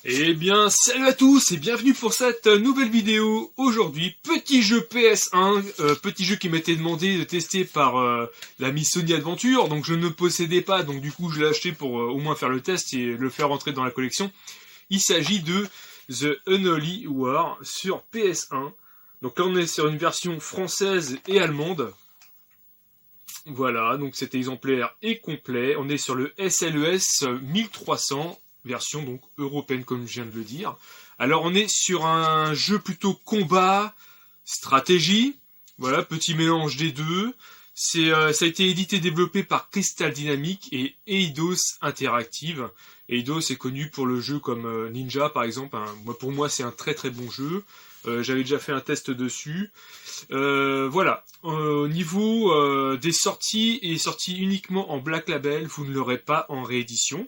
Eh bien, salut à tous et bienvenue pour cette nouvelle vidéo. Aujourd'hui, petit jeu PS1, petit jeu qui m'était demandé de tester par l'ami Sony Adventure. Donc je ne possédais pas, donc du coup je l'ai acheté pour au moins faire le test et le faire rentrer dans la collection. Il s'agit de The Unholy War sur PS1. Donc là on est sur une version française et allemande. Voilà, donc cet exemplaire est complet. On est sur le SLES 1300. Version donc européenne comme je viens de le dire. Alors on est sur un jeu plutôt combat, stratégie, voilà, petit mélange des deux. Ça a été édité et développé par Crystal Dynamics et Eidos Interactive. Eidos est connu pour le jeu comme Ninja par exemple. Pour moi c'est un très très bon jeu. J'avais déjà fait un test dessus. Voilà. Au niveau des sorties, il est sorti uniquement en Black Label. Vous ne l'aurez pas en réédition.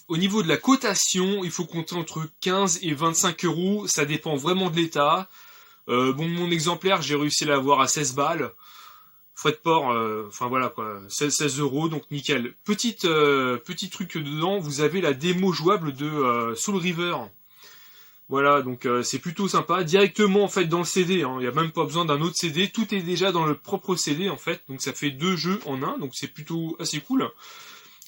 Au niveau de la cotation, il faut compter entre 15 et 25 euros. Ça dépend vraiment de l'état. Mon exemplaire, j'ai réussi à l'avoir à 16 balles. Frais de port, enfin voilà quoi, 16 euros, donc nickel. Petit truc dedans, vous avez la démo jouable de Soul River. Voilà, donc c'est plutôt sympa. Directement en fait dans le CD, il n'y a même pas besoin d'un autre CD. Tout est déjà dans le propre CD en fait. Donc ça fait deux jeux en un, donc c'est plutôt assez cool.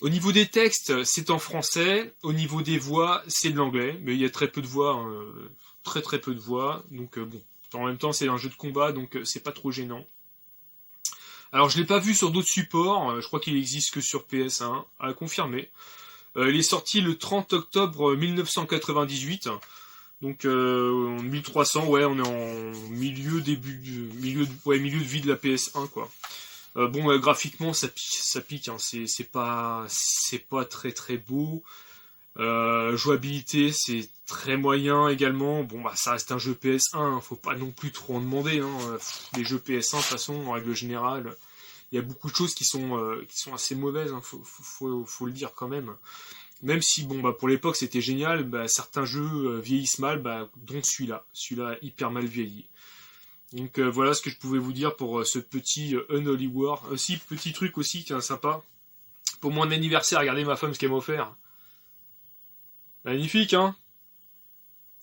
Au niveau des textes, c'est en français. Au niveau des voix, c'est de l'anglais. Mais il y a très peu de voix, très très peu de voix. Donc bon, en même temps, c'est un jeu de combat, donc c'est pas trop gênant. Alors je l'ai pas vu sur d'autres supports. Je crois qu'il existe que sur PS1, à confirmer. Il est sorti le 30 octobre 1998. Donc 1300, ouais, on est en milieu de vie de la PS1 quoi. Graphiquement ça pique, hein. C'est pas très très beau. Jouabilité c'est très moyen également. Ça reste un jeu PS1, hein. Faut pas non plus trop en demander, hein. Les jeux PS1 de toute façon en règle générale, il y a beaucoup de choses qui sont assez mauvaises, hein. Faut le dire quand même. Même si pour l'époque c'était génial, certains jeux vieillissent mal, dont celui-là a hyper mal vieilli. Donc voilà ce que je pouvais vous dire pour ce petit Unholy War. Aussi, petit truc aussi qui est sympa. Pour mon anniversaire, regardez ma femme ce qu'elle m'a offert. Magnifique, hein.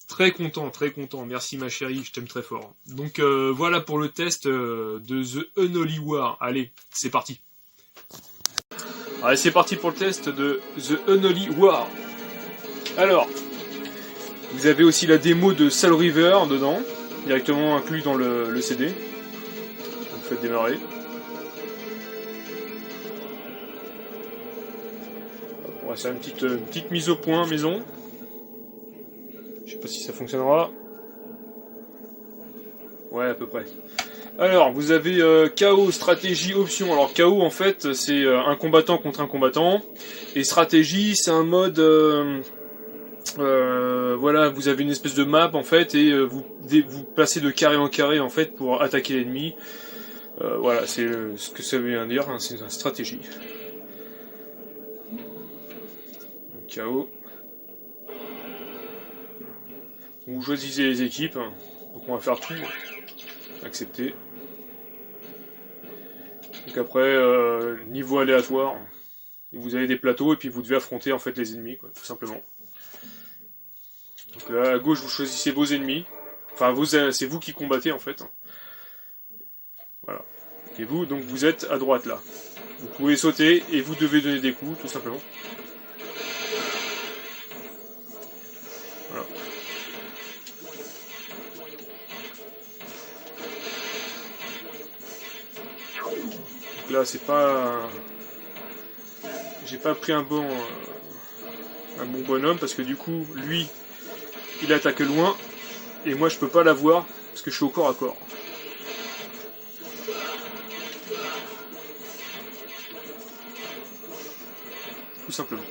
Très content. Merci ma chérie, je t'aime très fort. Donc voilà pour le test de The Unholy War. Allez, c'est parti. Allez, c'est parti pour le test de The Unholy War. Alors, vous avez aussi la démo de Soul River dedans, directement inclus dans le CD. Donc faites démarrer. On va faire une petite mise au point maison. Je sais pas si ça fonctionnera. Ouais, à peu près. Alors, vous avez KO, stratégie, option. Alors, KO, en fait, c'est un combattant contre un combattant. Et stratégie, c'est un mode... voilà, vous avez une espèce de map, en fait, et vous placez de carré en carré, en fait, pour attaquer l'ennemi. Voilà, c'est ce que ça veut dire, hein, c'est une stratégie. KO. Vous choisissez les équipes. Donc, on va faire tout. Accepter. Donc après, niveau aléatoire, vous avez des plateaux et puis vous devez affronter en fait les ennemis, quoi, tout simplement. Donc là, à gauche, vous choisissez vos ennemis. Enfin, c'est vous qui combattez en fait. Voilà. Et vous, donc vous êtes à droite là. Vous pouvez sauter et vous devez donner des coups, tout simplement. Voilà. Là c'est pas, j'ai pas pris un bon bonhomme parce que du coup lui il attaque loin et moi je peux pas l'avoir parce que je suis au corps à corps. Tout simplement.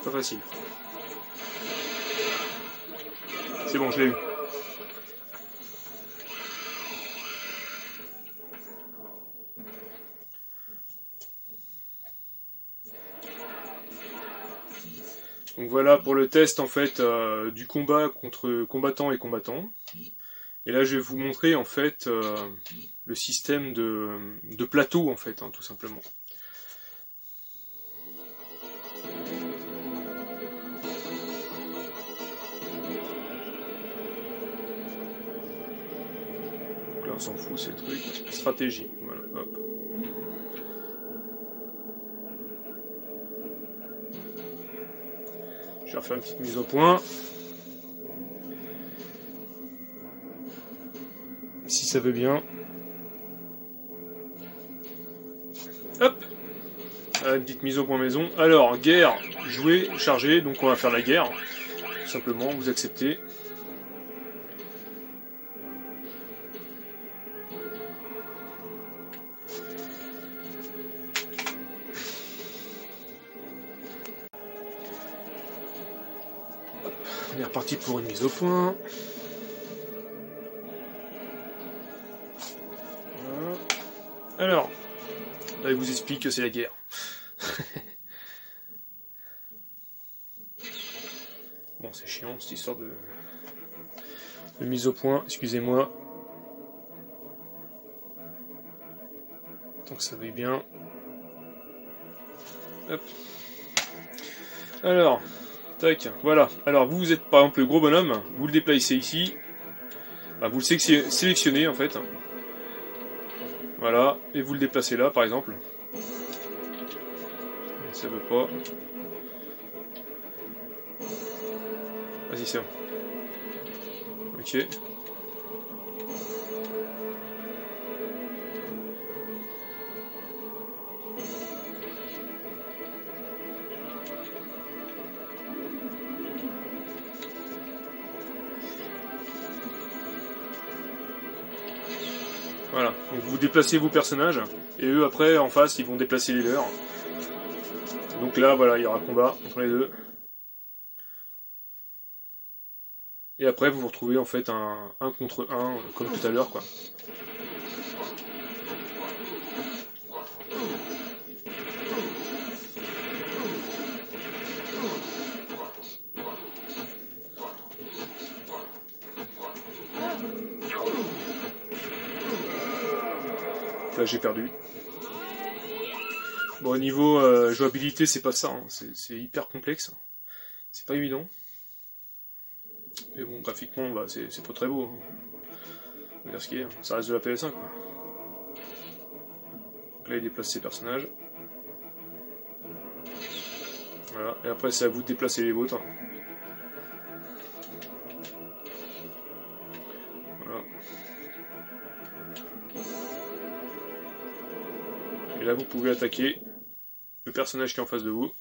Pas facile. C'est bon, je l'ai eu. Donc voilà pour le test en fait du combat contre combattants et combattants. Et là je vais vous montrer en fait le système de plateau en fait, hein, tout simplement. Donc là on s'en fout, c'est le truc. Stratégie, voilà, hop. Je vais refaire une petite mise au point. Si ça veut bien. Hop. Une petite mise au point maison. Alors, guerre, jouer, charger. Donc on va faire la guerre. Tout simplement, vous acceptez. On est reparti pour une mise au point. Voilà. Alors, là il vous explique que c'est la guerre. Bon, c'est chiant cette histoire de mise au point, excusez-moi. Tant que ça va bien. Hop. Alors. Tac, voilà. Alors vous êtes par exemple le gros bonhomme, vous le déplacez ici, bah, vous le sélectionnez en fait, voilà, et vous le déplacez là par exemple. Ça veut pas. Vas-y, c'est bon. Ok. Voilà, donc vous déplacez vos personnages, et eux après, en face, ils vont déplacer les leurs. Donc là, voilà, il y aura combat entre les deux. Et après, vous vous retrouvez en fait un 1 contre 1, comme tout à l'heure, quoi. Là j'ai perdu. Bon, au niveau jouabilité, c'est pas ça, hein. C'est hyper complexe. C'est pas évident. Mais bon, graphiquement, bah, c'est pas très beau. Hein. On va dire ce qu'il y a. Ça reste de la PS1, quoi. Donc là, il déplace ses personnages. Voilà, et après, c'est à vous de déplacer les vôtres. Voilà. Et là, vous pouvez attaquer le personnage qui est en face de vous.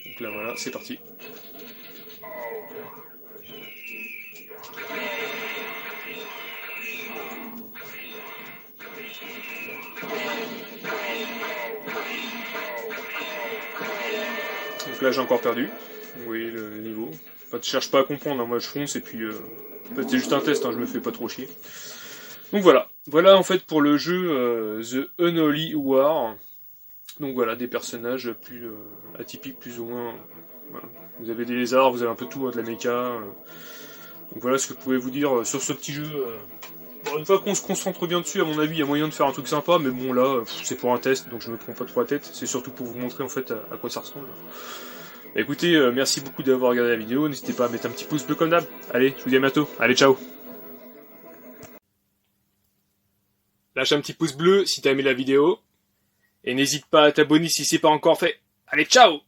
Donc là, voilà, c'est parti. Donc là, j'ai encore perdu. Vous voyez le niveau. Enfin, je cherche pas à comprendre, hein. Moi je fonce et puis... En fait, c'est juste un test, hein, je me fais pas trop chier. Donc voilà. Voilà en fait pour le jeu The Unholy War. Donc voilà, des personnages plus atypiques plus ou moins. Voilà. Vous avez des lézards, vous avez un peu tout, hein, de la méca. Donc voilà ce que je pouvais vous dire sur ce petit jeu. Bon, une fois qu'on se concentre bien dessus, à mon avis, il y a moyen de faire un truc sympa, mais bon là, c'est pour un test, donc je me prends pas trop la tête. C'est surtout pour vous montrer en fait à quoi ça ressemble. Bah, écoutez, merci beaucoup d'avoir regardé la vidéo, n'hésitez pas à mettre un petit pouce bleu comme d'hab. Allez, je vous dis à bientôt. Allez, ciao. Lâche un petit pouce bleu si t'as aimé la vidéo. Et n'hésite pas à t'abonner si c'est pas encore fait. Allez, ciao!